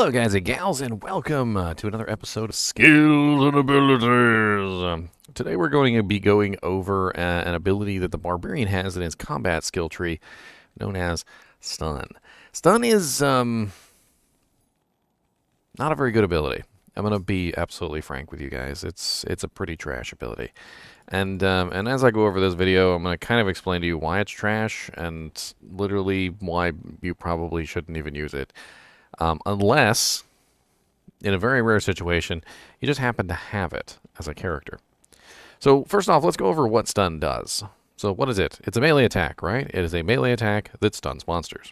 Hello, guys and gals, and welcome to another episode of Skills and Abilities. Today we're going to be going over an ability that the Barbarian has in his combat skill tree, known as Stun. Stun is not a very good ability. I'm going to be absolutely frank with you guys. It's a pretty trash ability. And as I go over this video, I'm going to kind of explain to you why it's trash and literally why you probably shouldn't even use it. Unless, in a very rare situation, you just happen to have it as a character. So first off, let's go over what stun does. So what is it? It's a melee attack, right? It is a melee attack that stuns monsters.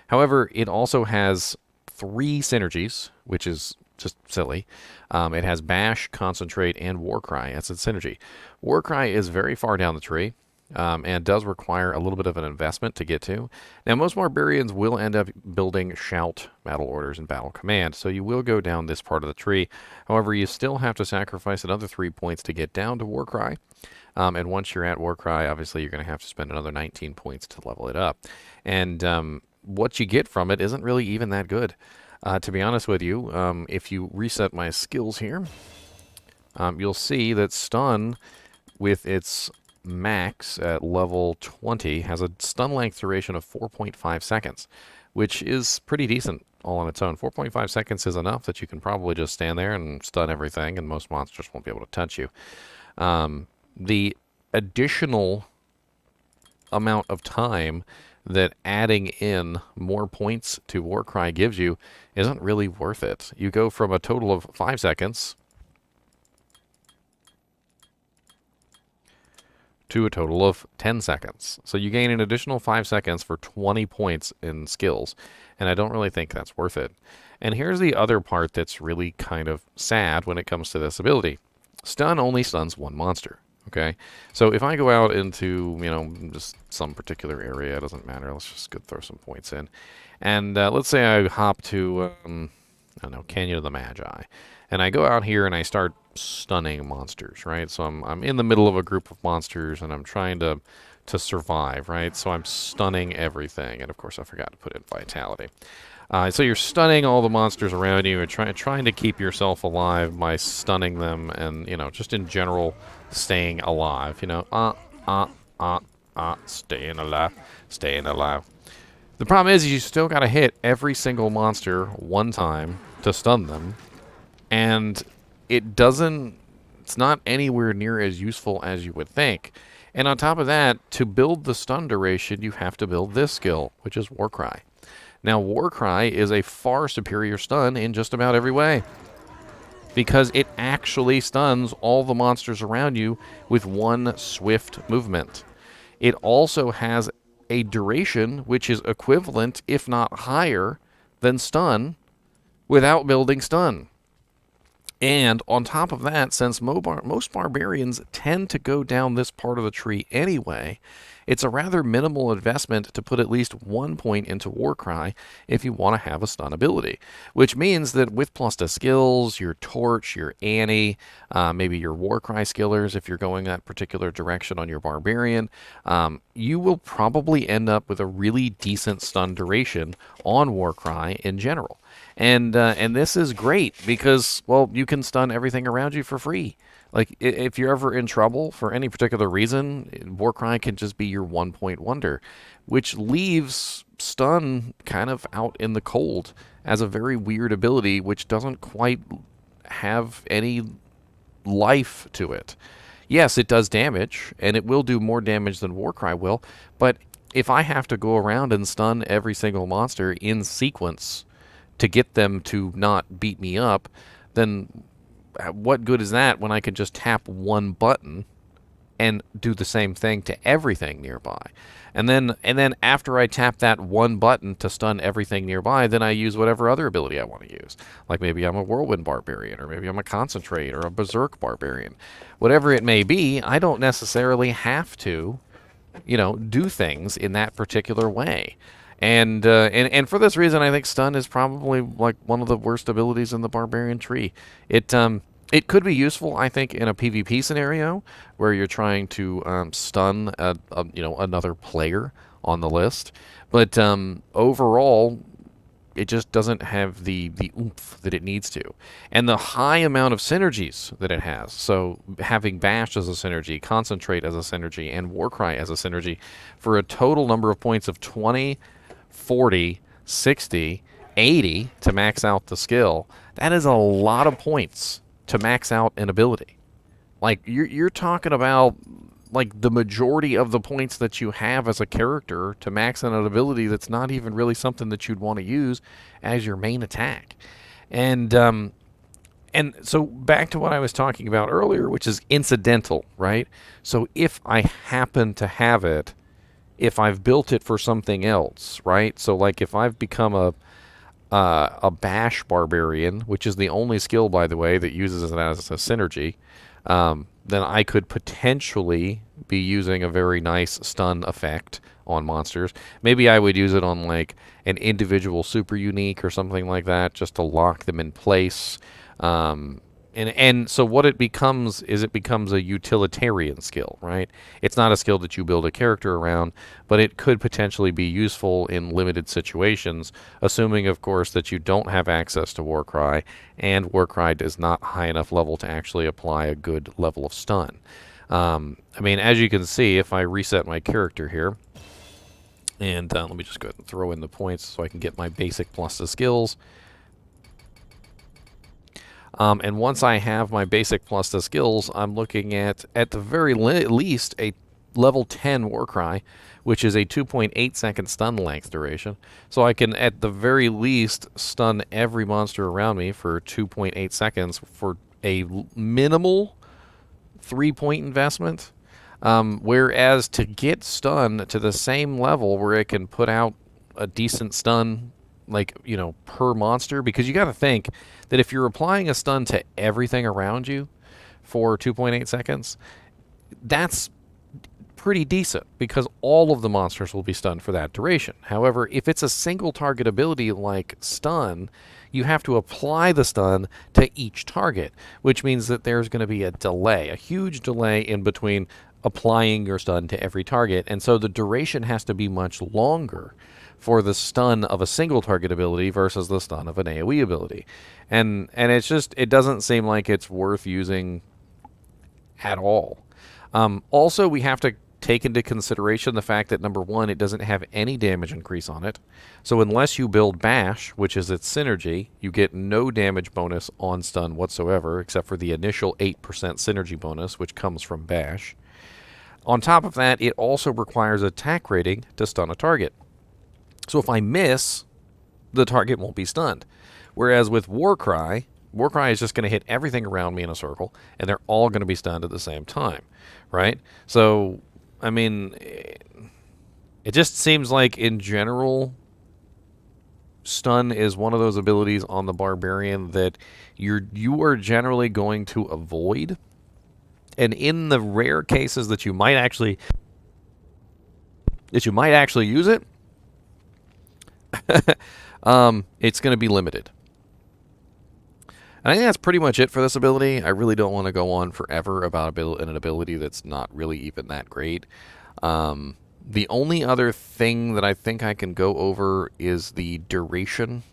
However, it also has 3 synergies, which is just silly. It has Bash, Concentrate, and Warcry as its synergy. Warcry is very far down the tree. And does require a little bit of an investment to get to. Now, most Barbarians will end up building Shout, Battle Orders, and Battle Command, so you will go down this part of the tree. However, you still have to sacrifice another 3 points to get down to Warcry. And once you're at Warcry, obviously you're going to have to spend another 19 points to level it up. And what you get from it isn't really even that good. To be honest with you, if you reset my skills here, you'll see that Stun, with its max at level 20, has a stun length duration of 4.5 seconds, which is pretty decent all on its own. 4.5 seconds is enough that you can probably just stand there and stun everything, and most monsters won't be able to touch you. The additional amount of time that adding in more points to Warcry gives you isn't really worth it. You go from a total of 5 seconds to a total of 10 seconds. So you gain an additional 5 seconds for 20 points in skills, and I don't really think that's worth it. And here's the other part that's really kind of sad when it comes to this ability. Stun only stuns 1 monster, okay? So if I go out into, just some particular area, it doesn't matter, let's just go throw some points in. And let's say I hop to, I don't know, Canyon of the Magi. And I go out here and I start stunning monsters, right? So I'm in the middle of a group of monsters and I'm trying to survive, right? So I'm stunning everything, and of course I forgot to put in vitality. So you're stunning all the monsters around you and trying to keep yourself alive by stunning them, and just in general staying alive. Staying alive. The problem is you still got to hit every single monster 1 time to stun them. And it's not anywhere near as useful as you would think. And on top of that, to build the stun duration, you have to build this skill, which is Warcry. Now, Warcry is a far superior stun in just about every way, because it actually stuns all the monsters around you with 1 swift movement. It also has a duration which is equivalent, if not higher, than stun without building stun. And on top of that, since most Barbarians tend to go down this part of the tree anyway, it's a rather minimal investment to put at least 1 point into Warcry if you want to have a stun ability. Which means that with plus to skills, your Torch, your Annie, maybe your Warcry skillers, if you're going that particular direction on your Barbarian, you will probably end up with a really decent stun duration on Warcry in general. And this is great because, well, you can stun everything around you for free. Like, if you're ever in trouble for any particular reason, Warcry can just be your 1-point wonder, which leaves stun kind of out in the cold as a very weird ability which doesn't quite have any life to it. Yes, it does damage, and it will do more damage than Warcry will, but if I have to go around and stun every single monster in sequence to get them to not beat me up, then what good is that when I could just tap 1 button and do the same thing to everything nearby? And then after I tap that 1 button to stun everything nearby, then I use whatever other ability I want to use. Like maybe I'm a Whirlwind Barbarian, or maybe I'm a Concentrate, or a Berserk Barbarian. Whatever it may be, I don't necessarily have to, do things in that particular way. And for this reason, I think stun is probably like one of the worst abilities in the Barbarian tree. It could be useful, I think, in a PvP scenario where you're trying to stun another player on the list. But overall, it just doesn't have the oomph that it needs to. And the high amount of synergies that it has. So having Bash as a synergy, Concentrate as a synergy, and Warcry as a synergy for a total number of points of 20, 40, 60, 80 to max out the skill. That is a lot of points to max out an ability. Like you're talking about like the majority of the points that you have as a character to max out an ability that's not even really something that you'd want to use as your main attack. And so back to what I was talking about earlier, which is incidental, right? So if I happen to have it, if I've built it for something else, right? So like if I've become a Bash Barbarian, which is the only skill, by the way, that uses it as a synergy, then I could potentially be using a very nice stun effect on monsters. Maybe I would use it on like an individual super unique or something like that, just to lock them in place. And so what it becomes is it becomes a utilitarian skill, right? It's not a skill that you build a character around, but it could potentially be useful in limited situations, assuming, of course, that you don't have access to Warcry, and Warcry is not high enough level to actually apply a good level of stun. I mean, as you can see, if I reset my character here, and let me just go ahead and throw in the points so I can get my basic plus the skills. And once I have my basic plus the skills, I'm looking at the very least, a level 10 Warcry, which is a 2.8 second stun length duration. So I can, at the very least, stun every monster around me for 2.8 seconds for a minimal 3-point investment. Whereas to get stun to the same level where it can put out a decent stun, like, you know, per monster, because you got to think that if you're applying a stun to everything around you for 2.8 seconds, that's pretty decent because all of the monsters will be stunned for that duration. However, if it's a single target ability like stun, you have to apply the stun to each target, which means that there's going to be a delay, a huge delay in between applying your stun to every target, and so the duration has to be much longer for the stun of a single target ability versus the stun of an AoE ability. And it's just, it doesn't seem like it's worth using at all. Also, we have to take into consideration the fact that, number one, it doesn't have any damage increase on it. So unless you build Bash, which is its synergy, you get no damage bonus on stun whatsoever, except for the initial 8% synergy bonus, which comes from Bash. On top of that, it also requires attack rating to stun a target. So if I miss, the target won't be stunned. Whereas with Warcry is just going to hit everything around me in a circle, and they're all going to be stunned at the same time, right? So, I mean, it just seems like, in general, stun is one of those abilities on the Barbarian that you are generally going to avoid. And in the rare cases that you might actually use it, it's going to be limited. And I think that's pretty much it for this ability. I really don't want to go on forever about an ability that's not really even that great. The only other thing that I think I can go over is the duration.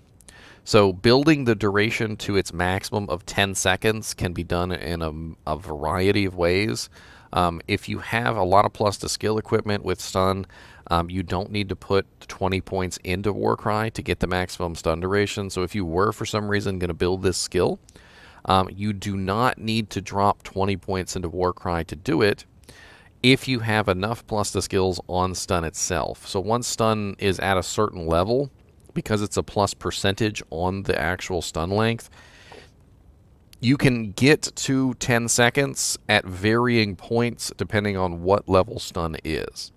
So building the duration to its maximum of 10 seconds can be done in a variety of ways. If you have a lot of plus to skill equipment with stun, you don't need to put 20 points into Warcry to get the maximum stun duration. So if you were, for some reason, going to build this skill, you do not need to drop 20 points into Warcry to do it if you have enough plus to skills on stun itself. So once stun is at a certain level, because it's a plus percentage on the actual stun length, you can get to 10 seconds at varying points depending on what level stun is.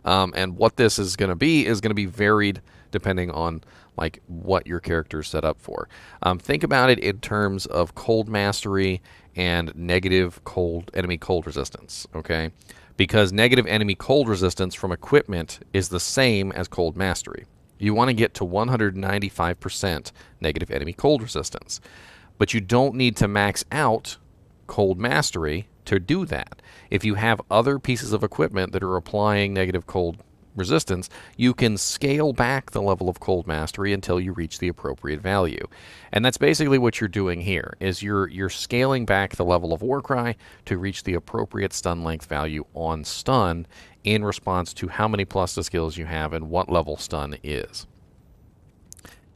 And what this is going to be varied depending on like what your character is set up for. Think about it in terms of cold mastery and negative enemy cold resistance, okay? Because negative enemy cold resistance from equipment is the same as cold mastery. You want to get to 195% negative enemy cold resistance. But you don't need to max out cold mastery to do that. If you have other pieces of equipment that are applying negative cold resistance, you can scale back the level of cold mastery until you reach the appropriate value. And that's basically what you're doing here, is you're scaling back the level of Warcry to reach the appropriate stun length value on stun in response to how many plus the skills you have and what level stun is.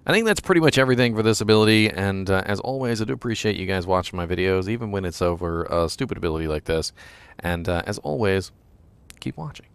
I think that's pretty much everything for this ability, and as always, I do appreciate you guys watching my videos, even when it's over a stupid ability like this. And as always, keep watching.